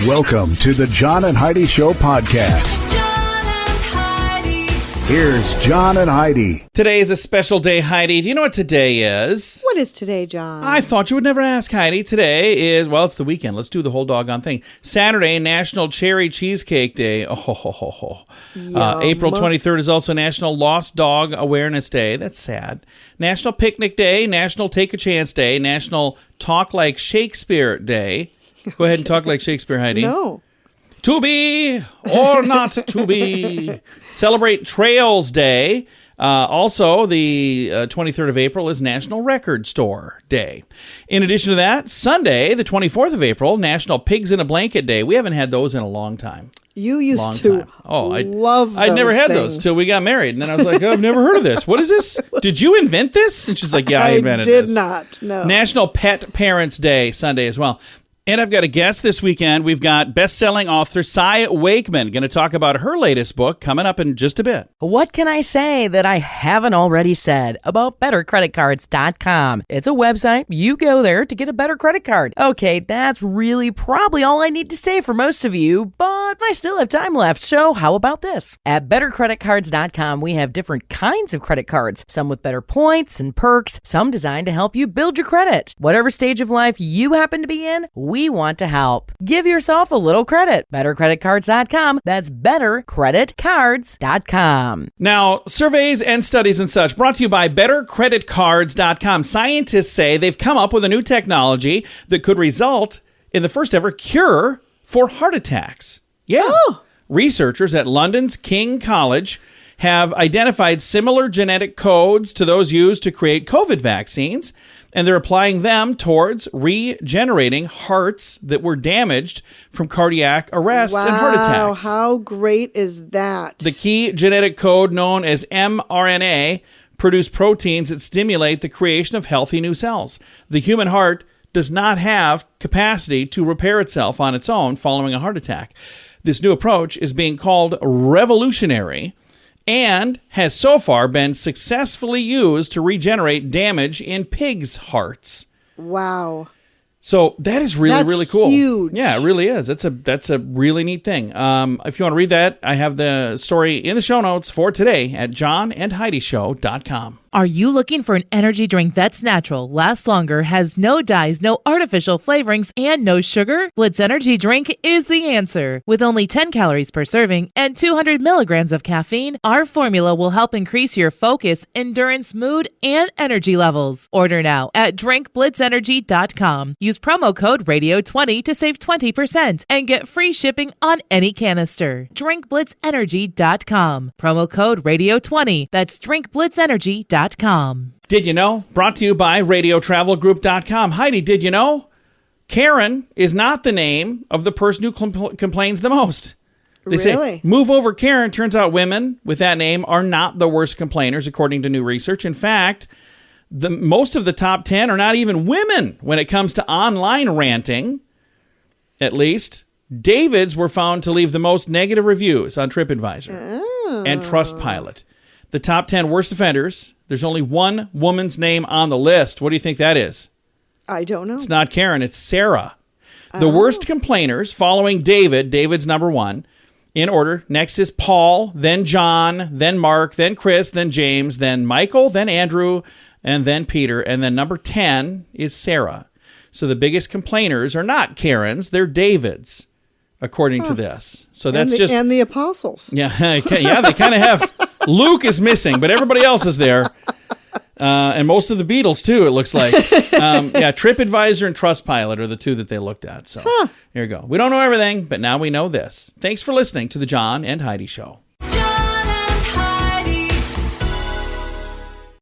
Welcome to the John and Heidi Show podcast. John and Heidi. Here's John and Heidi. Today is a special day, Heidi. Do you know what today is? What is today, John? I thought you would never ask, Heidi. Today is, well, it's the weekend. Let's do the whole doggone thing. Saturday, National Cherry Cheesecake Day. April 23rd is also National Lost Dog Awareness Day. That's sad. National Picnic Day, National Take a Chance Day, National Talk Like Shakespeare Day. Go ahead and talk like Shakespeare, Heidi. No. To be or not to be. Celebrate Trails Day. Also, the 23rd of April is National Record Store Day. In addition to that, Sunday, the 24th of April, National Pigs in a Blanket Day. We haven't had those in a long time. You used to love those I'd never had things. those till we got married. And then I was like, oh, I've never heard of this. What is this? Did you invent this? And she's like, yeah, I invented this. I did not, no. National Pet Parents Day, Sunday as well. And I've got a guest this weekend. We've got best-selling author Cy Wakeman going to talk about her latest book coming up in just a bit. What can I say that I haven't already said about BetterCreditCards.com? It's a website. You go there to get a better credit card. Okay, that's really probably all I need to say for most of you, but I still have time left, so how about this? At BetterCreditCards.com, we have different kinds of credit cards, some with better points and perks, some designed to help you build your credit. Whatever stage of life you happen to be in, we want to help. Give yourself a little credit. BetterCreditCards.com. That's BetterCreditCards.com. Now, surveys and studies and such brought to you by BetterCreditCards.com. Scientists say they've come up with a new technology that could result in the first ever cure for heart attacks. Yeah. Oh. Researchers at London's King College have identified similar genetic codes to those used to create COVID vaccines, and they're applying them towards regenerating hearts that were damaged from cardiac arrests and heart attacks. Wow, how great is that? The key genetic code known as mRNA produce proteins that stimulate the creation of healthy new cells. The human heart does not have capacity to repair itself on its own following a heart attack. This new approach is being called revolutionary and has so far been successfully used to regenerate damage in pigs' hearts. Wow. So that is really cool. Huge. Yeah, it really is. That's a really neat thing. If you want to read that, I have the story in the show notes for today at johnandheidishow.com. Are you looking for an energy drink that's natural, lasts longer, has no dyes, no artificial flavorings, and no sugar? Blitz Energy Drink is the answer. With only 10 calories per serving and 200 milligrams of caffeine, our formula will help increase your focus, endurance, mood, and energy levels. Order now at drinkblitzenergy.com. Use promo code RADIO20 to save 20% and get free shipping on any canister. drinkblitzenergy.com. Promo code RADIO20. That's drinkblitzenergy.com. Did you know? Brought to you by RadioTravelGroup.com. Heidi, did you know? Karen is not the name of the person who complains the most. They say, move over Karen. Turns out women with that name are not the worst complainers, according to new research. In fact, most of the top 10 are not even women when it comes to online ranting. At least, David's were found to leave the most negative reviews on TripAdvisor and Trustpilot. The top 10 worst offenders, there's only one woman's name on the list. What do you think that is? I don't know. It's not Karen, it's Sarah. The worst complainers following David's number one, in order. Next is Paul, then John, then Mark, then Chris, then James, then Michael, then Andrew, and then Peter. And then number 10 is Sarah. So the biggest complainers are not Karens, they're David's, according to this. So that's and the apostles. Yeah, they kind of have. Luke is missing, but everybody else is there. And most of the Beatles, too, it looks like. TripAdvisor and Trustpilot are the two that they looked at. So Here you go. We don't know everything, but now we know this. Thanks for listening to The John and Heidi Show.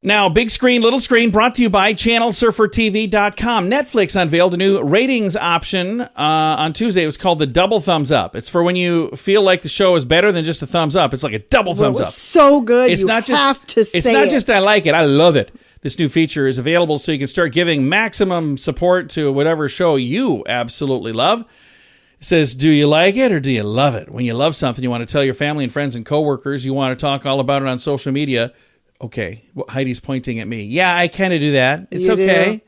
Now, big screen, little screen, brought to you by ChannelSurferTV.com. Netflix unveiled a new ratings option on Tuesday. It was called the double thumbs up. It's for when you feel like the show is better than just a thumbs up. It's like a double thumbs up. So good. It's not just I like it. I love it. This new feature is available so you can start giving maximum support to whatever show you absolutely love. It says, do you like it or do you love it? When you love something, you want to tell your family and friends and coworkers. You want to talk all about it on social media. Okay, Heidi's pointing at me. Yeah, I kind of do that. It's okay.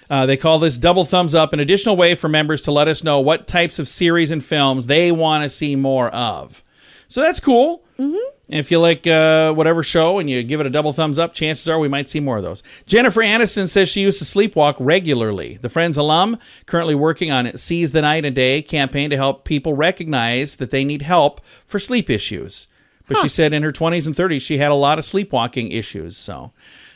They call this Double Thumbs Up, an additional way for members to let us know what types of series and films they want to see more of. So that's cool. Mm-hmm. If you like whatever show and you give it a double thumbs up, chances are we might see more of those. Jennifer Aniston says she used to sleepwalk regularly. The Friends alum currently working on it Seize the Night and Day campaign to help people recognize that they need help for sleep issues. But she said in her 20s and 30s she had a lot of sleepwalking issues. So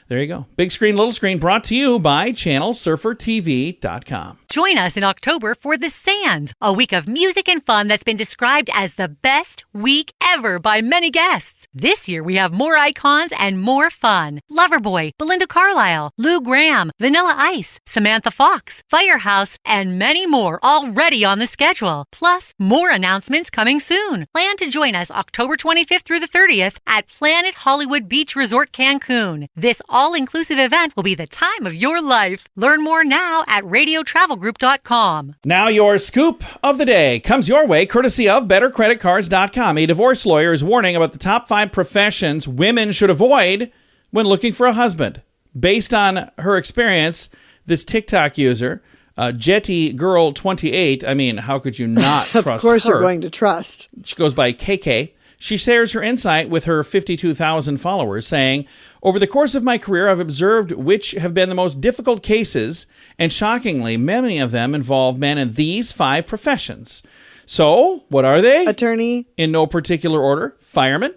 there you go. Big Screen, Little Screen brought to you by ChannelSurferTV.com. Join us in October for The Sands, a week of music and fun that's been described as the best week ever by many guests. This year we have more icons and more fun. Loverboy, Belinda Carlisle, Lou Gramm, Vanilla Ice, Samantha Fox, Firehouse, and many more already on the schedule. Plus, more announcements coming soon. Plan to join us October 25th through the 30th at Planet Hollywood Beach Resort Cancun. This all-inclusive event will be the time of your life. Learn more now at radiotravelgroup.com. Now your scoop of the day comes your way courtesy of BetterCreditCards.com. A divorce lawyer is warning about the top 5 professions women should avoid when looking for a husband. Based on her experience, this TikTok user, Jetty Girl 28, I mean, how could you not trust her? Of course you're going to trust. She goes by KK. She shares her insight with her 52,000 followers, saying, over the course of my career, I've observed which have been the most difficult cases, and shockingly, many of them involve men in these 5 professions. So, what are they? Attorney. In no particular order. Fireman.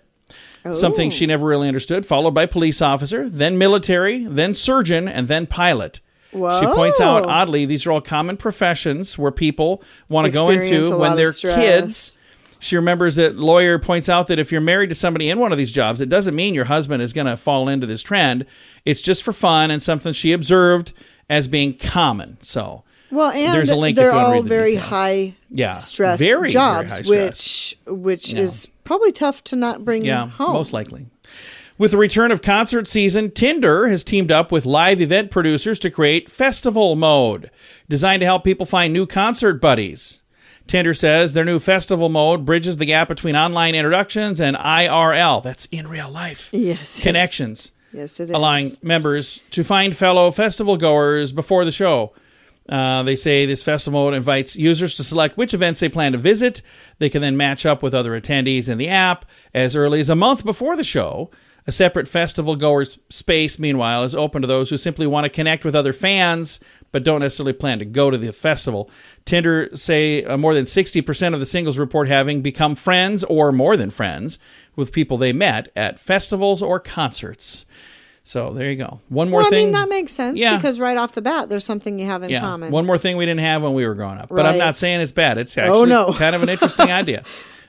Oh. Something she never really understood, followed by police officer, then military, then surgeon, and then pilot. Whoa. She points out, oddly, these are all common professions where people want to go Experience into a when lot they're of stress. kids. She remembers that lawyer points out that if you're married to somebody in one of these jobs, it doesn't mean your husband is going to fall into this trend. It's just for fun and something she observed as being common. So well, and there's a link they're if you want to all read the very details. high stress very, jobs, very high stress. which is probably tough to not bring home. Most likely. With the return of concert season, Tinder has teamed up with live event producers to create Festival Mode, designed to help people find new concert buddies. Tinder says their new festival mode bridges the gap between online introductions and IRL, that's in real life, connections. Yes, it is. Allowing members to find fellow festival goers before the show. They say this festival mode invites users to select which events they plan to visit. They can then match up with other attendees in the app as early as a month before the show. A separate festival goers space, meanwhile, is open to those who simply want to connect with other fans but don't necessarily plan to go to the festival. Tinder say more than 60% of the singles report having become friends or more than friends with people they met at festivals or concerts. So there you go. One more thing. I mean, that makes sense because right off the bat, there's something you have in common. One more thing we didn't have when we were growing up. But I'm not saying it's bad. It's actually kind of an interesting idea.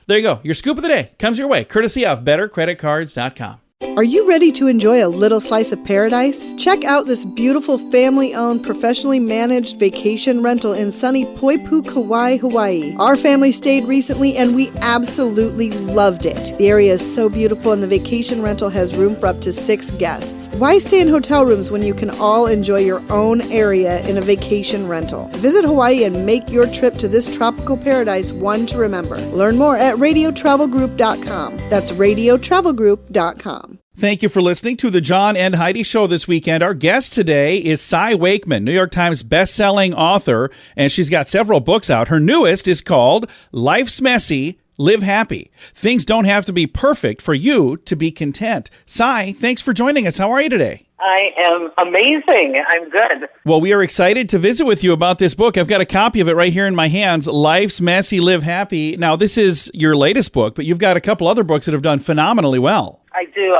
There you go. Your scoop of the day comes your way, courtesy of BetterCreditCards.com. Are you ready to enjoy a little slice of paradise? Check out this beautiful family-owned, professionally managed vacation rental in sunny Poipu, Kauai, Hawaii. Our family stayed recently and we absolutely loved it. The area is so beautiful and the vacation rental has room for up to 6 guests. Why stay in hotel rooms when you can all enjoy your own area in a vacation rental? Visit Hawaii and make your trip to this tropical paradise one to remember. Learn more at radiotravelgroup.com. That's radiotravelgroup.com. Thank you for listening to the John and Heidi Show this weekend. Our guest today is Cy Wakeman, New York Times best-selling author, and she's got several books out. Her newest is called Life's Messy, Live Happy. Things don't have to be perfect for you to be content. Cy, thanks for joining us. How are you today? I am amazing. I'm good. Well, we are excited to visit with you about this book. I've got a copy of it right here in my hands, Life's Messy, Live Happy. Now, this is your latest book, but you've got a couple other books that have done phenomenally well. I do.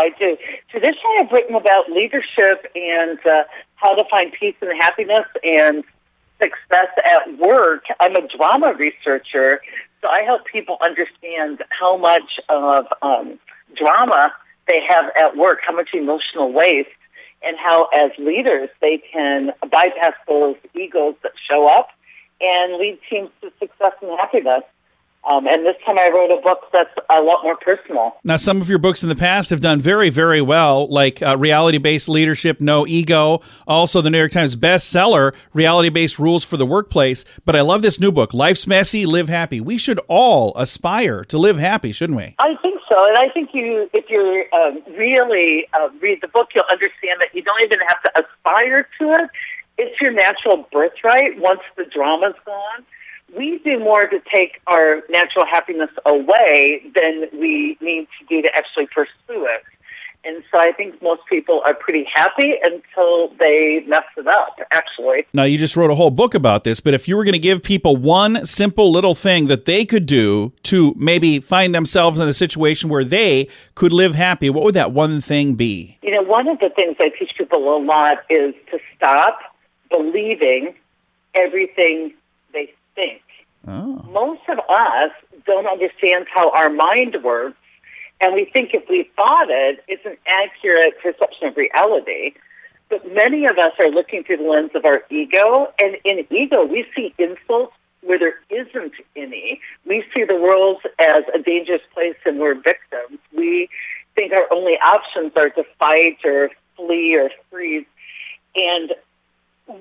Traditionally, I've written about leadership and how to find peace and happiness and success at work. I'm a drama researcher, so I help people understand how much of drama they have at work, how much emotional waste, and how, as leaders, they can bypass those egos that show up and lead teams to success and happiness. And this time I wrote a book that's a lot more personal. Now, some of your books in the past have done very, very well, like Reality-Based Leadership, No Ego. Also, the New York Times bestseller, Reality-Based Rules for the Workplace. But I love this new book, Life's Messy, Live Happy. We should all aspire to live happy, shouldn't we? I think so. And I think if you really read the book, you'll understand that you don't even have to aspire to it. it's your natural birthright once the drama's gone. We do more to take our natural happiness away than we need to do to actually pursue it. And so I think most people are pretty happy until they mess it up, actually. Now, you just wrote a whole book about this, but if you were going to give people one simple little thing that they could do to maybe find themselves in a situation where they could live happy, what would that one thing be? You know, one of the things I teach people a lot is to stop believing everything they think. Oh. Most of us don't understand how our mind works, and we think if we thought it, it's an accurate perception of reality. But many of us are looking through the lens of our ego, and in ego, we see insults where there isn't any. We see the world as a dangerous place, and we're victims. We think our only options are to fight or flee or freeze. And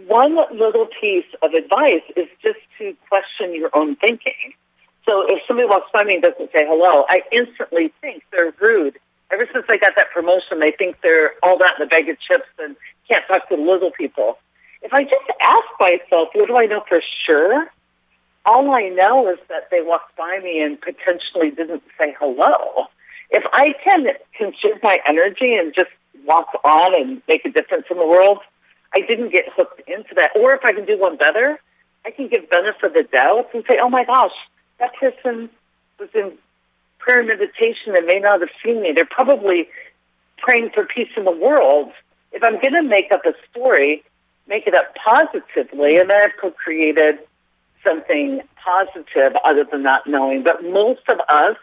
one little piece of advice is just to question your own thinking. So if somebody walks by me and doesn't say hello, I instantly think they're rude. Ever since I got that promotion, they think they're all that in a bag of chips and can't talk to little people. If I just ask myself, what do I know for sure? All I know is that they walked by me and potentially didn't say hello. If I can conserve my energy and just walk on and make a difference in the world, I didn't get hooked into that. Or if I can do one better, I can give benefit of the doubt and say, oh my gosh, that person was in prayer and meditation and may not have seen me. They're probably praying for peace in the world. If I'm going to make up a story, make it up positively, and then I've co-created something positive other than not knowing. But most of us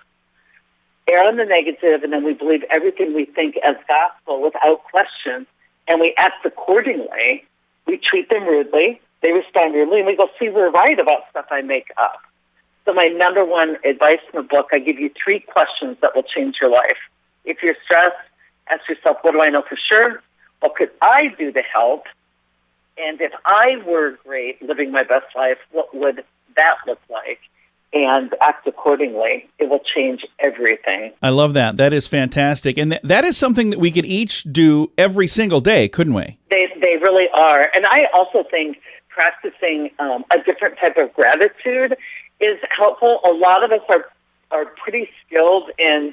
err on the negative, and then we believe everything we think as gospel without question, and we act accordingly. We treat them rudely. They respond rudely, and we go, see, we're right about stuff I make up. So my number one advice in the book, I give you 3 questions that will change your life. If you're stressed, ask yourself, what do I know for sure? What could I do to help? And if I were great living my best life, what would that look like? And act accordingly. It will change everything. I love that. That is fantastic. And that is something that we could each do every single day, couldn't we? They really are. And I also think practicing a different type of gratitude is helpful. A lot of us are pretty skilled in,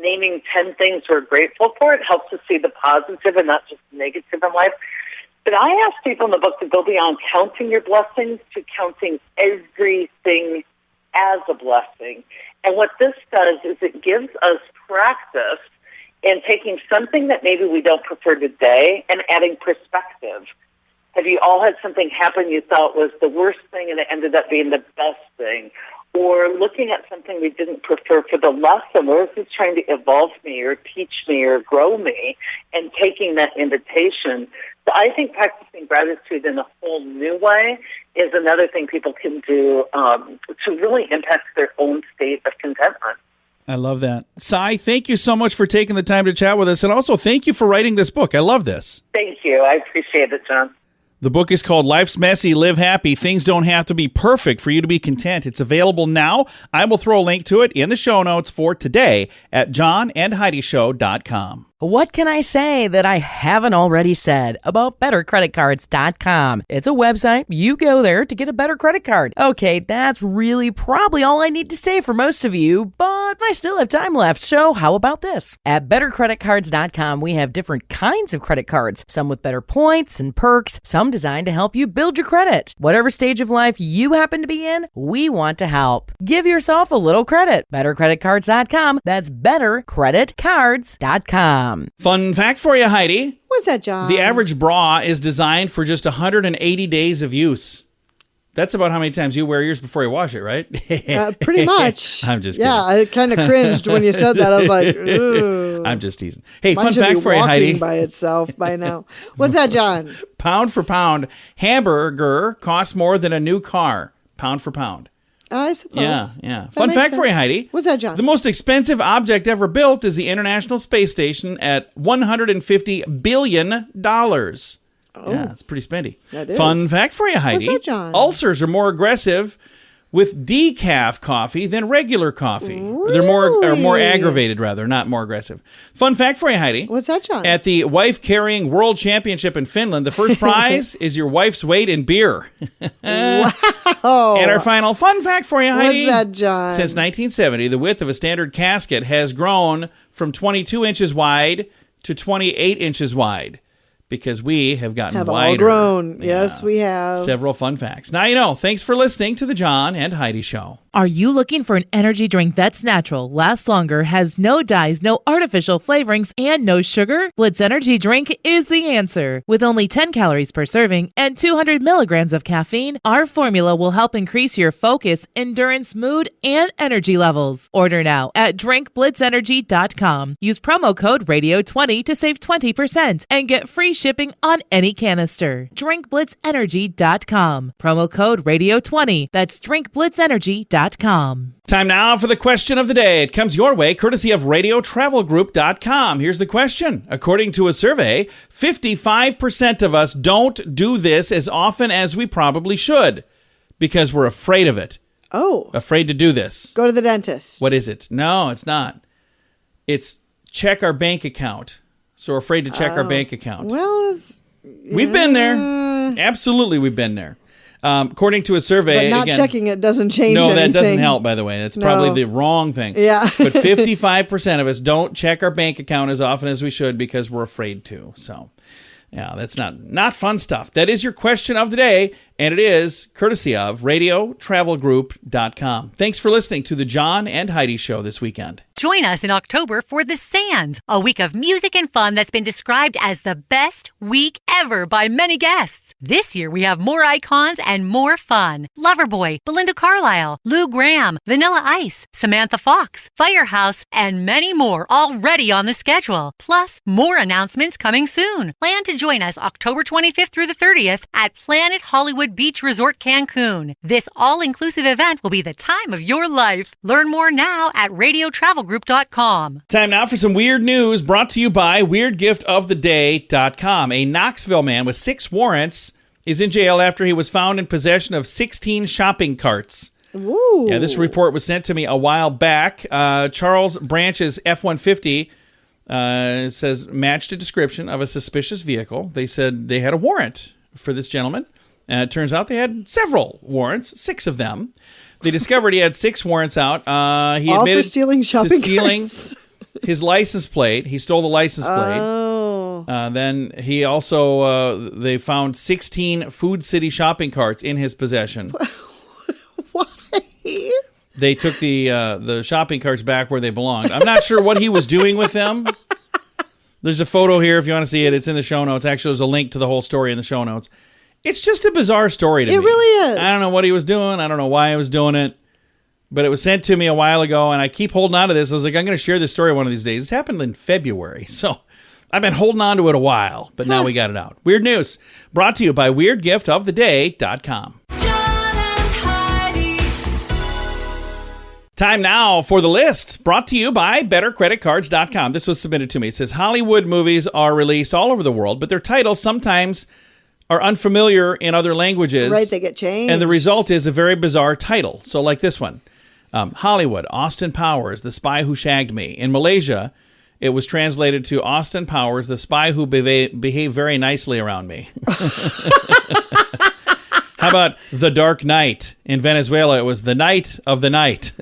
naming 10 things we're grateful for. It helps us see the positive and not just the negative in life. But I ask people in the book to go beyond counting your blessings to counting everything as a blessing. And what this does is it gives us practice in taking something that maybe we don't prefer today and adding perspective. Have you all had something happen you thought was the worst thing and it ended up being the best thing? Or looking at something we didn't prefer for the lesson, or is this trying to evolve me or teach me or grow me, and taking that invitation. So I think practicing gratitude in a whole new way is another thing people can do to really impact their own state of contentment. I love that. Cy, thank you so much for taking the time to chat with us, and also thank you for writing this book. I love this. Thank you. I appreciate it, John. The book is called Life's Messy Live Happy. Things don't have to be perfect for you to be content. It's available now. I will throw a link to it in the show notes for today at johnandheidishow.com. What can I say that I haven't already said about bettercreditcards.com? It's a website. You go there to get a better credit card. Okay, that's really probably all I need to say for most of you, but I still have time left, so how about this? At bettercreditcards.com, we have different kinds of credit cards, some with better points and perks, some designed to help you build your credit. Whatever stage of life you happen to be in, we want to help. Give yourself a little credit. Bettercreditcards.com. That's bettercreditcards.com. Fun fact for you, Heidi. What's that, John? The average bra is designed for just 180 days of use. That's about how many times you wear yours before you wash it, right? Pretty much. I'm just kidding. Yeah, I kind of cringed when you said that. I was like, ooh. I'm just teasing. Hey, Mine fun should fact be for you, Heidi. walking by itself by now. What's that, John? Pound for pound, hamburger costs more than a new car. Pound for pound. I suppose. Yeah. That Fun makes fact for you, sense. Heidi. What's that, John? The most expensive object ever built is the International Space Station at $150 billion. Oh. Yeah, it's pretty spendy. That is. Fun fact for you, Heidi. What's that, John? Ulcers are more aggressive with decaf coffee than regular coffee. Really? They're more aggravated, rather, not more aggressive. Fun fact for you, Heidi. What's that, John? At the Wife Carrying World Championship in Finland, the first prize is your wife's weight in beer. Wow. And our final fun fact for you, Heidi. What's that, John? Since 1970, the width of a standard casket has grown from 22 inches wide to 28 inches wide. Because we have gotten wider. All grown. Yes, we have. Several fun facts. Now you know. Thanks for listening to the John and Heidi Show. Are you looking for an energy drink that's natural, lasts longer, has no dyes, no artificial flavorings, and no sugar? Blitz Energy Drink is the answer. With only 10 calories per serving and 200 milligrams of caffeine, our formula will help increase your focus, endurance, mood, and energy levels. Order now at drinkblitzenergy.com. Use promo code RADIO20 to save 20% and get free shipping on any canister. drinkblitzenergy.com. Promo code RADIO20. That's drinkblitzenergy.com. Time now for the question of the day. It comes your way courtesy of radiotravelgroup.com. Here's the question. According to a survey, 55% of us don't do this as often as we probably should because we're afraid of it. Oh. Afraid to do this. Go to the dentist. What is it? No, it's not. It's check our bank account. So we're afraid to check our bank account. Well, we've been there. Absolutely, we've been there. According to a survey, but not checking it doesn't change anything. No, that doesn't help, by the way. That's probably the wrong thing. Yeah. But 55% of us don't check our bank account as often as we should because we're afraid to. So, yeah, that's not fun stuff. That is your question of the day, and it is courtesy of radiotravelgroup.com. Thanks for listening to the John and Heidi Show this weekend. Join us in October for The Sands, a week of music and fun that's been described as the best week ever by many guests. This year, we have more icons and more fun. Loverboy, Belinda Carlisle, Lou Gramm, Vanilla Ice, Samantha Fox, Firehouse, and many more already on the schedule. Plus, more announcements coming soon. Plan to join us October 25th through the 30th at Planet Hollywood Beach Resort Cancun. This all-inclusive event will be the time of your life. Learn more now at radiotravelgroup.com. Time now for some weird news brought to you by WeirdGiftOfTheDay.com. A Knoxville man with 6 warrants is in jail after he was found in possession of 16 shopping carts. Ooh. Yeah, this report was sent to me a while back. Charles Branch's F-150 says matched a description of a suspicious vehicle. They said they had a warrant for this gentleman. It turns out they had several warrants, 6 of them. They discovered he had 6 warrants out. He all admitted for stealing shopping carts. His license plate. He stole the license plate. Oh. Then he also, they found 16 Food City shopping carts in his possession. Why? They took the shopping carts back where they belonged. I'm not sure what he was doing with them. There's a photo here if you want to see it. It's in the show notes. Actually, there's a link to the whole story in the show notes. It's just a bizarre story to me. It really is. I don't know what he was doing. I don't know why he was doing it. But it was sent to me a while ago, and I keep holding on to this. I was like, I'm going to share this story one of these days. This happened in February, so I've been holding on to it a while, but now we got it out. Weird news, brought to you by WeirdGiftOfTheDay.com. John and Heidi. Time now for the list, brought to you by BetterCreditCards.com. This was submitted to me. It says, Hollywood movies are released all over the world, but their titles sometimes are unfamiliar in other languages. Right, they get changed. And the result is a very bizarre title. So like this one, Hollywood, Austin Powers, The Spy Who Shagged Me. In Malaysia, it was translated to Austin Powers, The Spy Who Behaved Very Nicely Around Me. How about The Dark Knight? In Venezuela, it was The Night of the Night.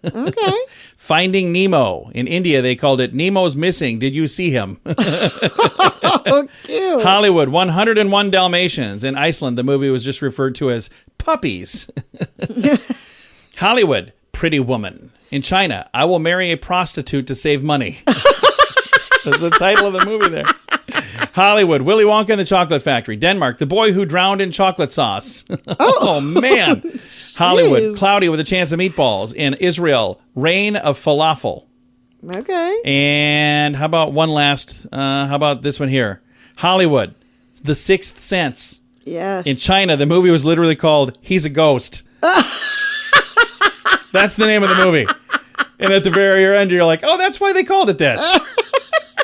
Okay. Finding Nemo. In India, they called it Nemo's Missing. Did you see him? Oh, cute. Hollywood, 101 Dalmatians. In Iceland, the movie was just referred to as Puppies. Hollywood, Pretty Woman. In China, I Will Marry a Prostitute to Save Money. That's the title of the movie there. Hollywood, Willy Wonka and the Chocolate Factory. Denmark, The Boy Who Drowned in Chocolate Sauce. Oh, man. Hollywood, Cloudy with a Chance of Meatballs. In Israel, Reign of Falafel. Okay. And how about one last, how about this one here? Hollywood, The Sixth Sense. Yes. In China, the movie was literally called He's a Ghost. That's the name of the movie. And at the very end, you're like, oh, that's why they called it this.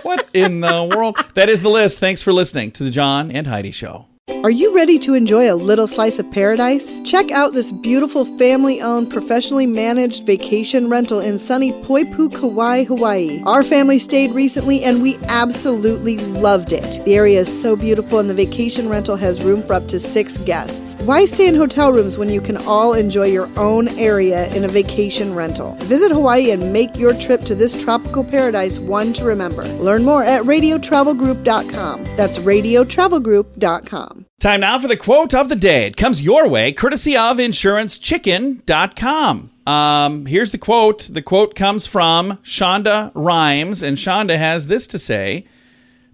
What in the world? That is the list. Thanks for listening to the John and Heidi Show. Are you ready to enjoy a little slice of paradise? Check out this beautiful family-owned, professionally managed vacation rental in sunny Poipu, Kauai, Hawaii. Our family stayed recently and we absolutely loved it. The area is so beautiful and the vacation rental has room for up to 6 guests. Why stay in hotel rooms when you can all enjoy your own area in a vacation rental? Visit Hawaii and make your trip to this tropical paradise one to remember. Learn more at radiotravelgroup.com. That's radiotravelgroup.com. Time now for the quote of the day. It comes your way, courtesy of insurancechicken.com. Here's the quote. The quote comes from Shonda Rhimes, and Shonda has this to say.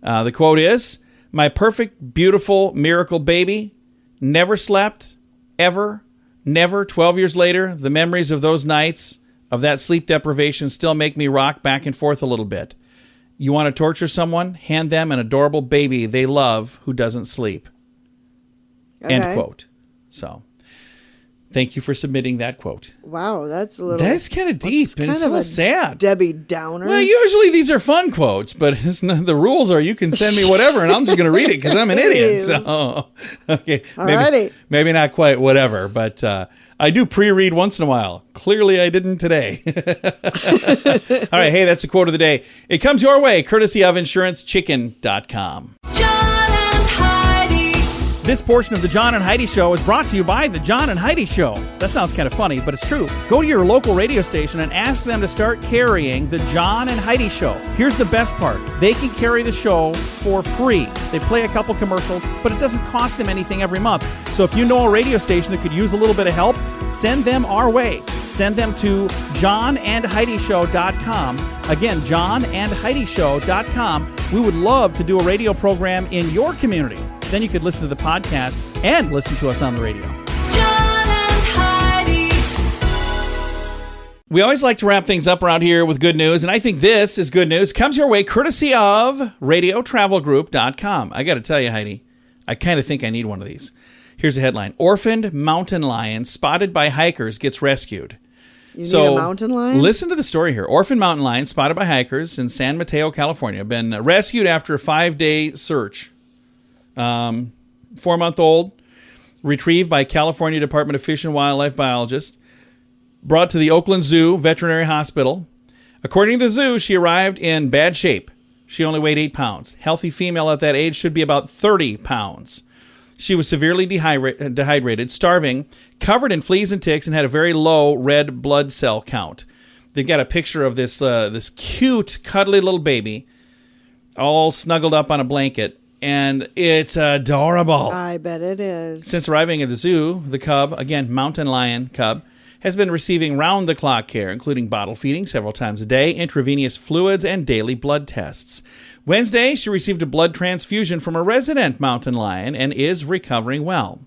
The quote is, "My perfect, beautiful, miracle baby never slept, ever, never. 12 years later, the memories of those nights of that sleep deprivation still make me rock back and forth a little bit. You want to torture someone? Hand them an adorable baby they love who doesn't sleep." Okay. End quote. So, thank you for submitting that quote. Wow, that's a little... That's kind of deep, and it's so sad. Debbie Downer. Well, usually these are fun quotes, but the rules are you can send me whatever, and I'm just going to read it because I'm an idiot. So, okay. Maybe not quite whatever, but I do pre-read once in a while. Clearly, I didn't today. All right, hey, that's the quote of the day. It comes your way, courtesy of insurancechicken.com. This portion of the John and Heidi Show is brought to you by the John and Heidi Show. That sounds kind of funny, but it's true. Go to your local radio station and ask them to start carrying the John and Heidi Show. Here's the best part. They can carry the show for free. They play a couple commercials, but it doesn't cost them anything every month. So if you know a radio station that could use a little bit of help, send them our way. Send them to johnandheidishow.com. Again, johnandheidishow.com. We would love to do a radio program in your community. Then you could listen to the podcast and listen to us on the radio. John and Heidi. We always like to wrap things up around here with good news, and I think this is good news. Comes your way courtesy of radiotravelgroup.com. I got to tell you, Heidi, I kind of think I need one of these. Here's a headline. Orphaned mountain lion spotted by hikers gets rescued. You need a mountain lion? Listen to the story here. Orphaned mountain lion spotted by hikers in San Mateo, California, been rescued after a 5-day search. 4-month-old, retrieved by California Department of Fish and Wildlife biologist, brought to the Oakland Zoo Veterinary Hospital. According to the zoo, she arrived in bad shape. She only weighed 8 pounds. Healthy female at that age should be about 30 pounds. She was severely dehydrated, starving, covered in fleas and ticks, and had a very low red blood cell count. They've got a picture of this cute, cuddly little baby, all snuggled up on a blanket. And it's adorable. I bet it is. Since arriving at the zoo, the cub, again, mountain lion cub, has been receiving round-the-clock care, including bottle feeding several times a day, intravenous fluids, and daily blood tests. Wednesday, she received a blood transfusion from a resident mountain lion and is recovering well.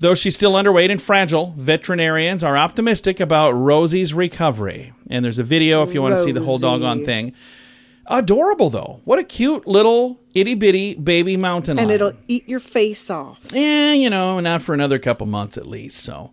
Though she's still underweight and fragile, veterinarians are optimistic about Rosie's recovery. And there's a video if you want to see the whole doggone thing. Adorable, though. What a cute little itty-bitty baby mountain lion. And it'll eat your face off. Not for another couple months at least. So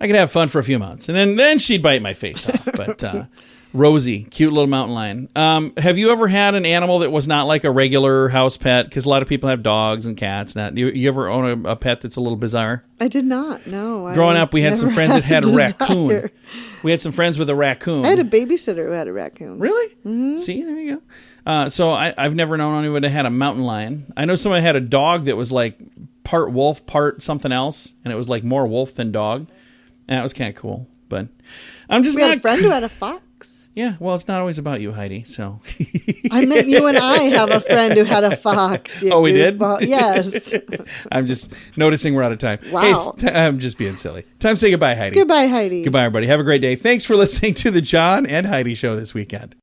I could have fun for a few months. And then she'd bite my face off. But Rosie, cute little mountain lion. Have you ever had an animal that was not like a regular house pet? Because a lot of people have dogs and cats. You ever own a pet that's a little bizarre? I did not, no. Growing up, we had some friends that had a raccoon. We had some friends with a raccoon. I had a babysitter who had a raccoon. Really? Mm-hmm. See, there you go. So I've never known anyone that had a mountain lion. I know someone had a dog that was like part wolf, part something else, and it was like more wolf than dog. And that was kind of cool. But I'm just We had a friend who had a fox. Yeah, well, it's not always about you, Heidi, so. I meant you and I have a friend who had a fox. Oh, we did? Yes. I'm just noticing we're out of time. Wow. Hey, I'm just being silly. Time to say goodbye, Heidi. Goodbye, Heidi. Goodbye, everybody. Have a great day. Thanks for listening to the John and Heidi Show this weekend.